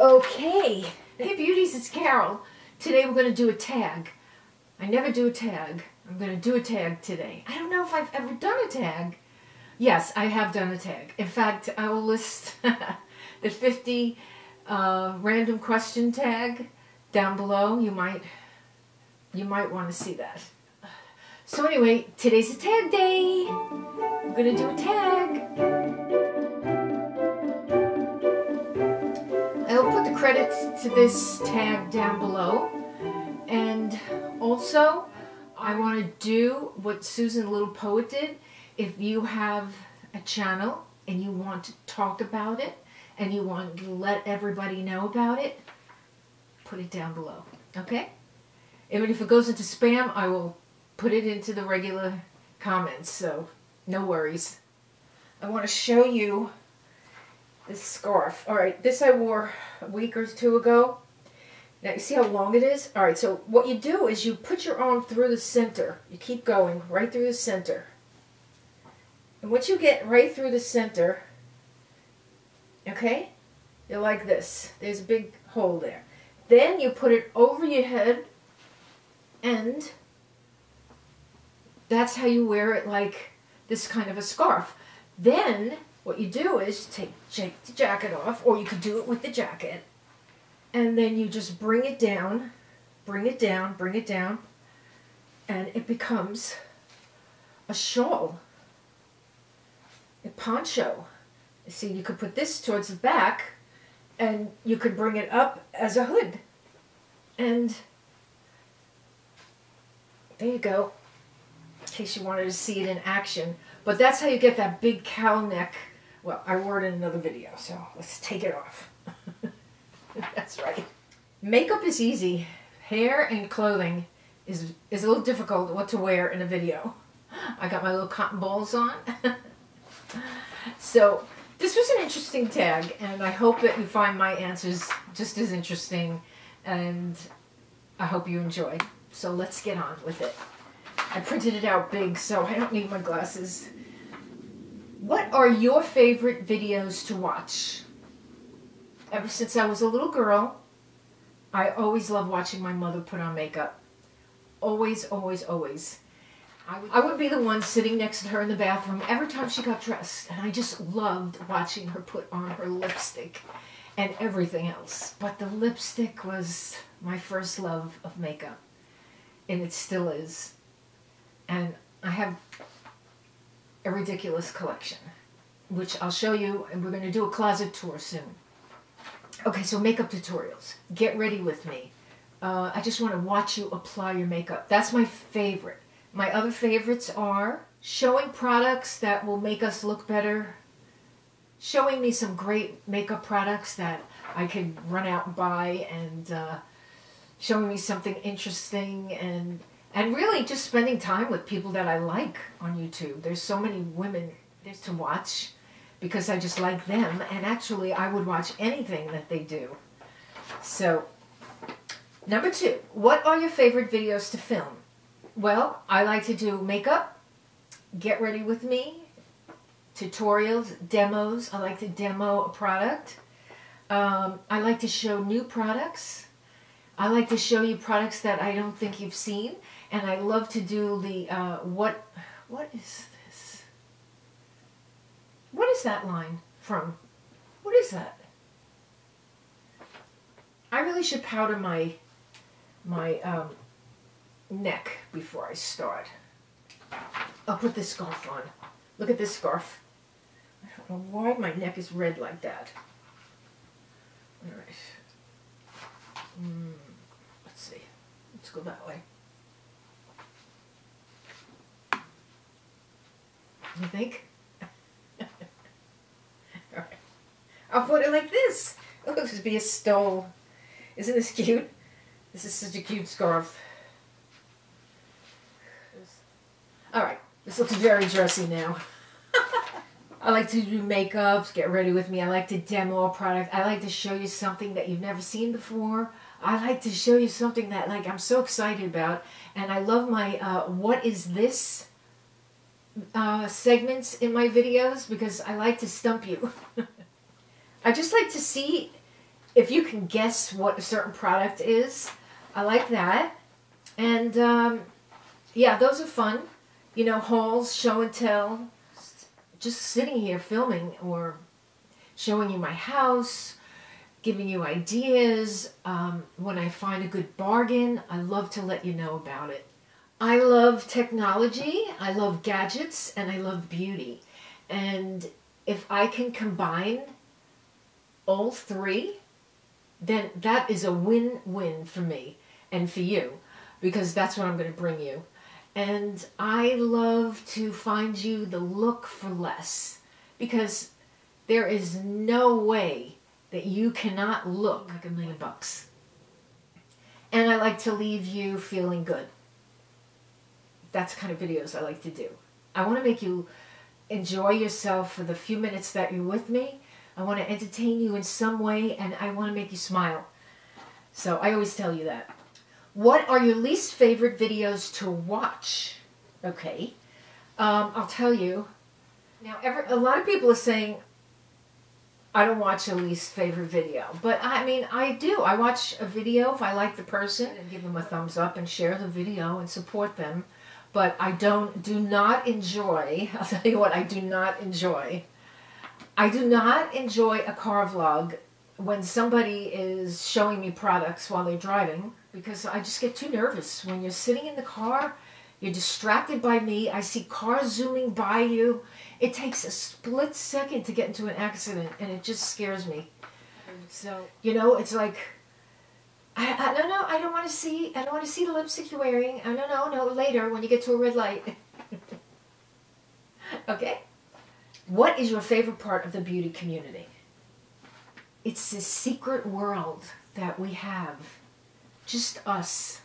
Okay, hey beauties, it's Carol. Today we're going to do a tag. I never do a tag. I'm going to do a tag today. I don't know if I've ever done a tag. Yes, I have done a tag. In fact, I will list the 50 random question tag down below. You might want to see that. So anyway, today's a tag day. We're going to do a tag. I'll put the credits to this tag down below. And also, I want to do what Susan Little Poet did. If you have a channel and you want to talk about it and you want to let everybody know about it, put it down below, okay? Even if it goes into spam, I will put it into the regular comments, so no worries. I want to show you this scarf. Alright, this I wore a week or two ago. Now you see how long it is? Alright, so what you do is you put your arm through the center. You keep going right through the center. And once you get right through the center, okay, you're like this. There's a big hole there. Then you put it over your head, and that's how you wear it, like this kind of a scarf. Then what you do is take the jacket off, or you could do it with the jacket, and then you just bring it down, bring it down, bring it down, and it becomes a shawl, a poncho. You see, you could put this towards the back, and you could bring it up as a hood. And there you go, in case you wanted to see it in action. But that's how you get that big cow neck. Well, I wore it in another video, so let's take it off. That's right. Makeup is easy. Hair and clothing is a little difficult what to wear in a video. I got my little cotton balls on. So this was an interesting tag, and I hope that you find my answers just as interesting, and I hope you enjoy. So let's get on with it. I printed it out big, so I don't need my glasses. What are your favorite videos to watch? Ever since I was a little girl, I always loved watching my mother put on makeup. Always, always, always. I would be the one sitting next to her in the bathroom every time she got dressed, and I just loved watching her put on her lipstick and everything else. But the lipstick was my first love of makeup, and it still is. And I have a ridiculous collection, which I'll show you, and we're going to do a closet tour soon. Okay, so makeup tutorials. Get ready with me. I just want to watch you apply your makeup. That's my favorite. My other favorites are showing products that will make us look better, showing me some great makeup products that I could run out and buy, and showing me something interesting, and really just spending time with people that I like on YouTube. There's so many women there's to watch because I just like them, and actually I would watch anything that they do. So, number 2, what are your favorite videos to film? Well, I like to do makeup, get ready with me, tutorials, demos. I like to demo a product. I like to show new products. I like to show you products that I don't think you've seen. And I love to do the, what is this? What is that line from? What is that? I really should powder my neck before I start. I'll put this scarf on. Look at this scarf. I don't know why my neck is red like that. Alright. Let's see. Let's go that way. You think? Alright. I'll put it like this. It looks to be a stole. Isn't this cute? This is such a cute scarf. Alright, this looks very dressy now. I like to do makeups, get ready with me. I like to demo a product. I like to show you something that you've never seen before. I like to show you something that I'm so excited about. And I love my what is this segments in my videos because I like to stump you. I just like to if you can guess what a certain product is, I like that. And yeah, those are fun. You know, hauls, show and tell. Just sitting here filming or showing you my house, giving you ideas. When I find a good bargain, I love to let you know about it. I love technology, I love gadgets, and I love beauty. And if I can combine all three, then that is a win-win for me and for you, because that's what I'm going to bring you. And I love to find you the look for less, because there is no way that you cannot look like $1 million. And I like to leave you feeling good. That's the kind of videos I like to do. I want to make you enjoy yourself for the few minutes that you're with me. I want to entertain you in some way, and I want to make you smile. So I always tell you that. What are your least favorite videos to watch? Okay, I'll tell you. Now, a lot of people are saying, I don't watch a least favorite video. But I mean, I do. I watch a video if I like the person and give them a thumbs up and share the video and support them. But I do not enjoy, I'll tell you what I do not enjoy. I do not enjoy a car vlog when somebody is showing me products while they're driving, because I just get too nervous. When you're sitting in the car, you're distracted by me, I see cars zooming by you. It takes a split second to get into an accident, and it just scares me. So, you know, it's like, I don't know, I don't want to see the lipstick you're wearing. No, later when you get to a red light. Okay? What is your favorite part of the beauty community? It's this secret world that we have. Just us.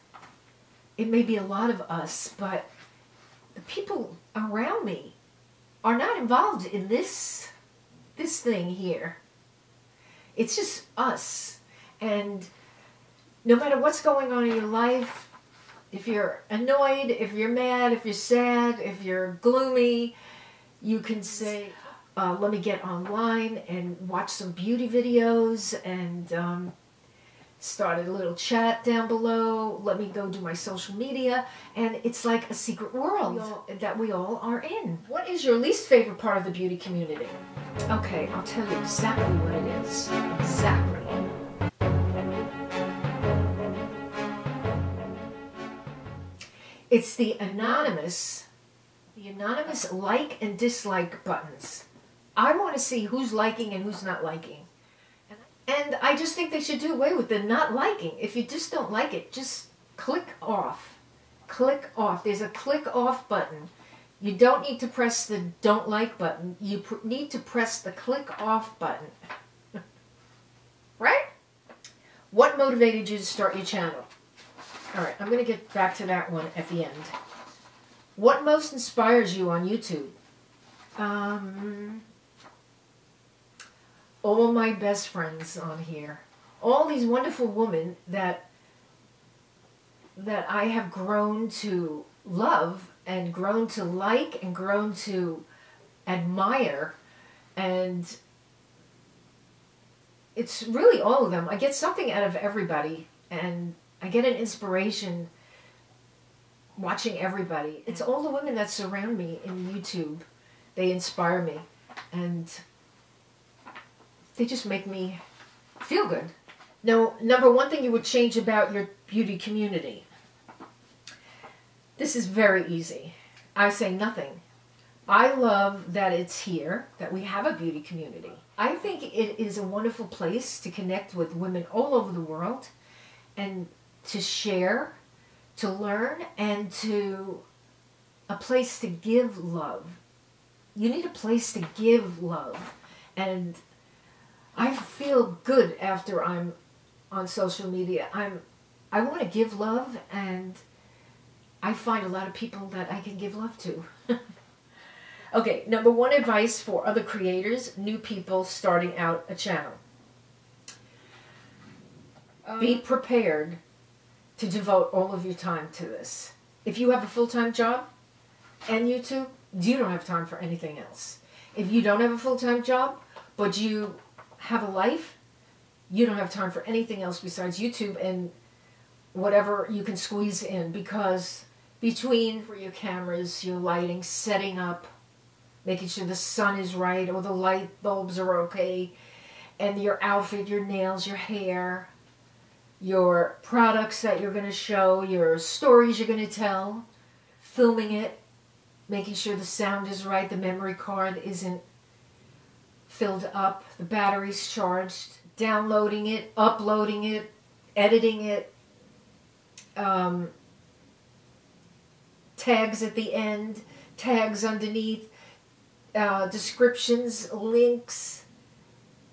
It may be a lot of us, but the people around me are not involved in this thing here. It's just us. And no matter what's going on in your life, if you're annoyed, if you're mad, if you're sad, if you're gloomy, you can say, let me get online and watch some beauty videos, and start a little chat down below. Let me go do my social media. And it's like a secret world that we all are in. What is your least favorite part of the beauty community? Okay, I'll tell you exactly what it is. Exactly. It's the anonymous like and dislike buttons. I want to see who's liking and who's not liking. And I just think they should do away with the not liking. If you just don't like it, just click off. Click off. There's a click off button. You don't need to press the don't like button. You need to press the click off button. Right? What motivated you to start your channel? Alright, I'm going to get back to that one at the end. What most inspires you on YouTube? All my best friends on here. All these wonderful women that I have grown to love and grown to like and grown to admire. And it's really all of them. I get something out of everybody, and I get an inspiration watching everybody. It's all the women that surround me in YouTube. They inspire me, and they just make me feel good. Now, number one thing you would change about your beauty community. This is very easy. I say nothing. I love that it's here, that we have a beauty community. I think it is a wonderful place to connect with women all over the world, and to share, to learn, and to a place to give love. You need a place to give love. And I feel good after I'm on social media. I want to give love, and I find a lot of people that I can give love to. Okay, number one advice for other creators, new people starting out a channel. Be prepared to devote all of your time to this. If you have a full-time job and YouTube, you don't have time for anything else. If you don't have a full-time job, but you have a life, you don't have time for anything else besides YouTube and whatever you can squeeze in, because between for your cameras, your lighting, setting up, making sure the sun is right or the light bulbs are okay, and your outfit, your nails, your hair, your products that you're going to show, your stories you're going to tell, filming it, making sure the sound is right, the memory card isn't filled up, the battery's charged, downloading it, uploading it, editing it, tags at the end, tags underneath, descriptions, links,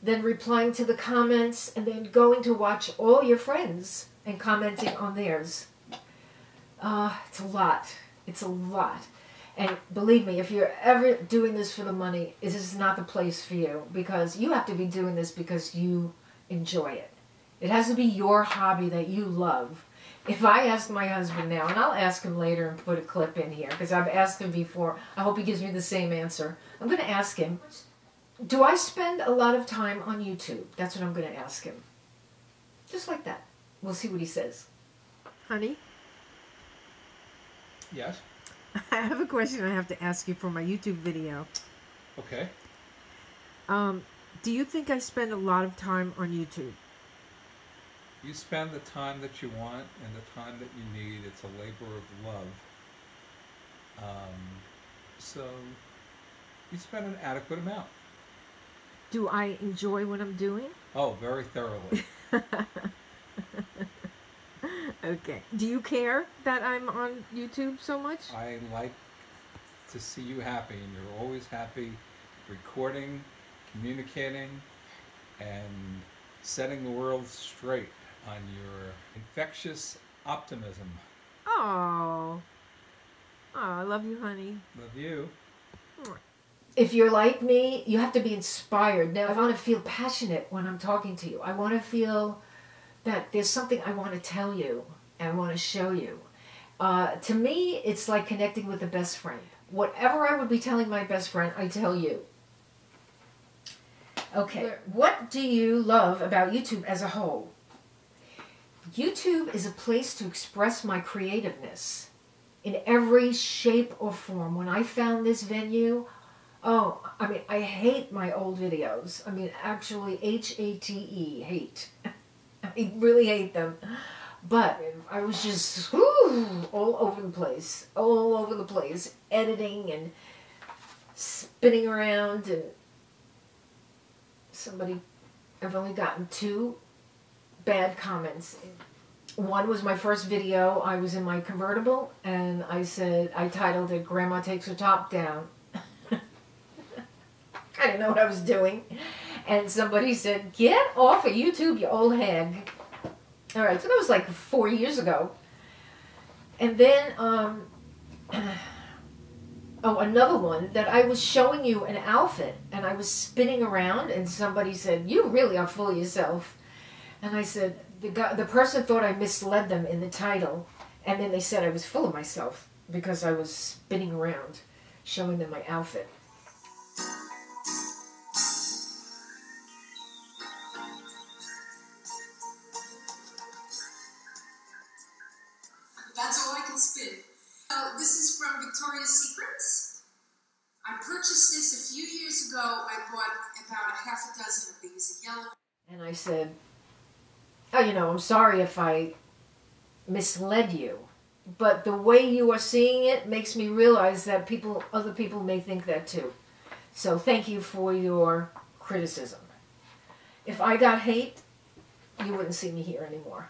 then replying to the comments, and then going to watch all your friends and commenting on theirs. It's a lot. It's a lot. And believe me, if you're ever doing this for the money, this is not the place for you, because you have to be doing this because you enjoy it. It has to be your hobby that you love. If I ask my husband now, and I'll ask him later and put a clip in here, because I've asked him before, I hope he gives me the same answer. I'm going to ask him, do I spend a lot of time on YouTube? That's what I'm going to ask him. Just like that. We'll see what he says. Honey? Yes? I have a question I have to ask you for my YouTube video. Okay. Do you think I spend a lot of time on YouTube? You spend the time that you want and the time that you need. It's a labor of love. So you spend an adequate amount. Do I enjoy what I'm doing? Oh, very thoroughly. Okay. Do you care that I'm on YouTube so much? I like to see you happy, and you're always happy recording, communicating, and setting the world straight on your infectious optimism. Oh. Oh, I love you, honey. Love you. If you're like me, you have to be inspired. Now, I want to feel passionate when I'm talking to you. I want to feel that there's something I want to tell you and I want to show you. To me, it's like connecting with a best friend. Whatever I would be telling my best friend, I tell you. Okay, what do you love about YouTube as a whole? YouTube is a place to express my creativeness in every shape or form. When I found this venue, oh, I mean, I hate my old videos. I mean, actually, H-A-T-E, hate. I really hate them. But I was just all over the place, editing and spinning around. And I've only gotten 2 bad comments. One was my first video. I was in my convertible, and I titled it, "Grandma Takes Her Top Down." I didn't know what I was doing. And somebody said, "Get off of YouTube, you old hag." All right, so that was like 4 years ago. And then, oh, another one, that I was showing you an outfit, and I was spinning around, and somebody said, "You really are full of yourself." And I said, the person thought I misled them in the title, and then they said I was full of myself because I was spinning around, showing them my outfit. That's all I can spin. This is from Victoria's Secrets. I purchased this a few years ago. I bought about a half a dozen of these in yellow. And I said, "Oh, you know, I'm sorry if I misled you, but the way you are seeing it makes me realize that other people may think that too. So thank you for your criticism. If I got hate, you wouldn't see me here anymore.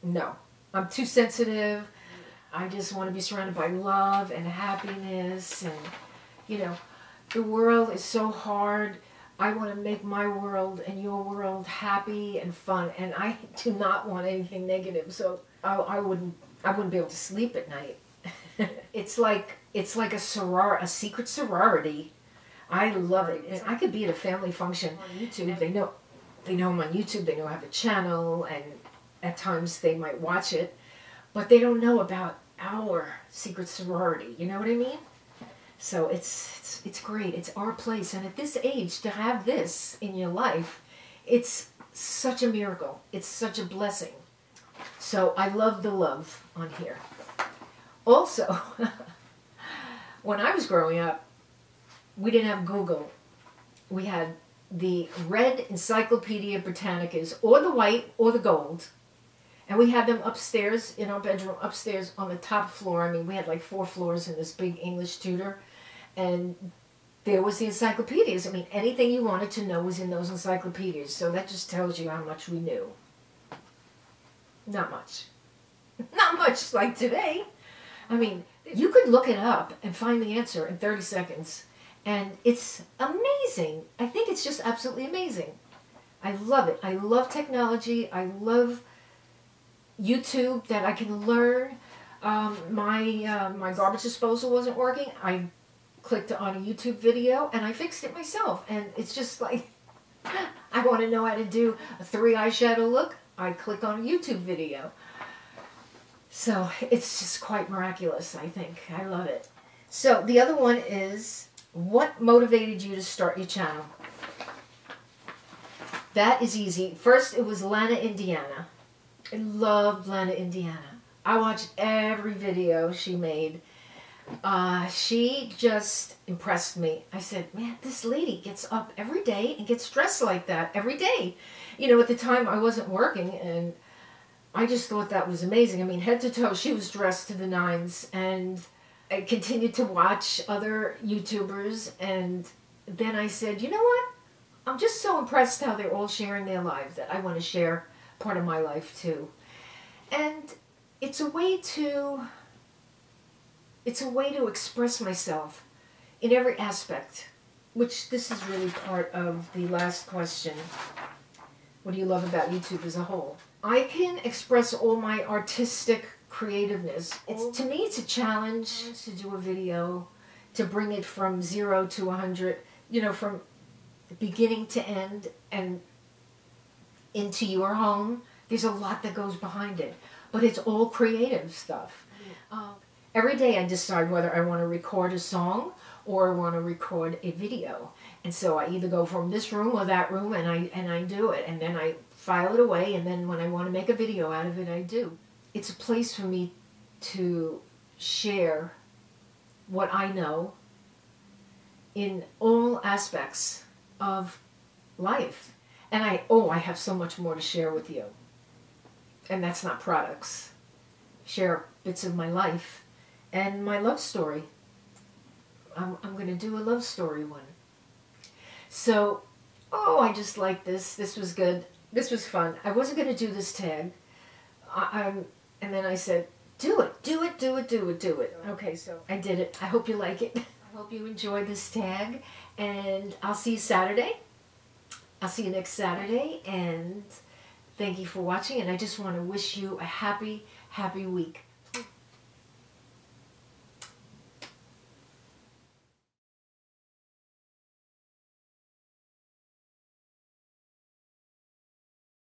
No, I'm too sensitive. I just want to be surrounded by love and happiness, and, you know, the world is so hard. I want to make my world and your world happy and fun, and I do not want anything negative. So I wouldn't be able to sleep at night. It's like a secret sorority. I love it. And I could be at a family function on YouTube. They know I'm on YouTube. They know I have a channel, and at times they might watch it, but they don't know about our secret sorority. You know what I mean? So it's great. It's our place. And at this age, to have this in your life, it's such a miracle. It's such a blessing. So I love the love on here. Also, when I was growing up, we didn't have Google. We had the red Encyclopedia Britannicas, or the white, or the gold. And we had them upstairs in our bedroom, upstairs on the top floor. I mean, we had like 4 floors in this big English Tudor. And there was the encyclopedias. I mean, anything you wanted to know was in those encyclopedias. So that just tells you how much we knew. Not much. Not much like today. I mean, you could look it up and find the answer in 30 seconds. And it's amazing. I think it's just absolutely amazing. I love it. I love technology. I love YouTube, that I can learn. My garbage disposal wasn't working. I clicked on a YouTube video and I fixed it myself. And it's just like, I want to know how to do a 3 eyeshadow look. I click on a YouTube video. So it's just quite miraculous, I think. I love it. So the other one is, what motivated you to start your channel? That is easy. First, it was Lana Indiana. I loved Lana Indiana. I watched every video she made. She just impressed me. I said, man, this lady gets up every day and gets dressed like that every day. You know, at the time I wasn't working, and I just thought that was amazing. I mean, head to toe, she was dressed to the nines, and I continued to watch other YouTubers, and then I said, you know what? I'm just so impressed how they're all sharing their lives that I want to share part of my life too. And it's a way to express myself in every aspect, which this is really part of the last question. What do you love about YouTube as a whole? I can express all my artistic creativeness. To me, it's a challenge to do a video, to bring it from 0 to 100, you know, from beginning to end and into your home. There's a lot that goes behind it, but it's all creative stuff. Every day I decide whether I want to record a song or I want to record a video. And so I either go from this room or that room, and I do it, and then I file it away, and then when I want to make a video out of it, I do. It's a place for me to share what I know in all aspects of life. And I have so much more to share with you. And that's not products. Share bits of my life and my love story. I'm going to do a love story one. So, I just like this. This was good. This was fun. I wasn't going to do this tag. And then I said, do it, do it, do it, do it, do it. Okay, so I did it. I hope you like it. I hope you enjoy this tag. And I'll see you Saturday. I'll see you next Saturday. And thank you for watching. And I just want to wish you a happy, happy week.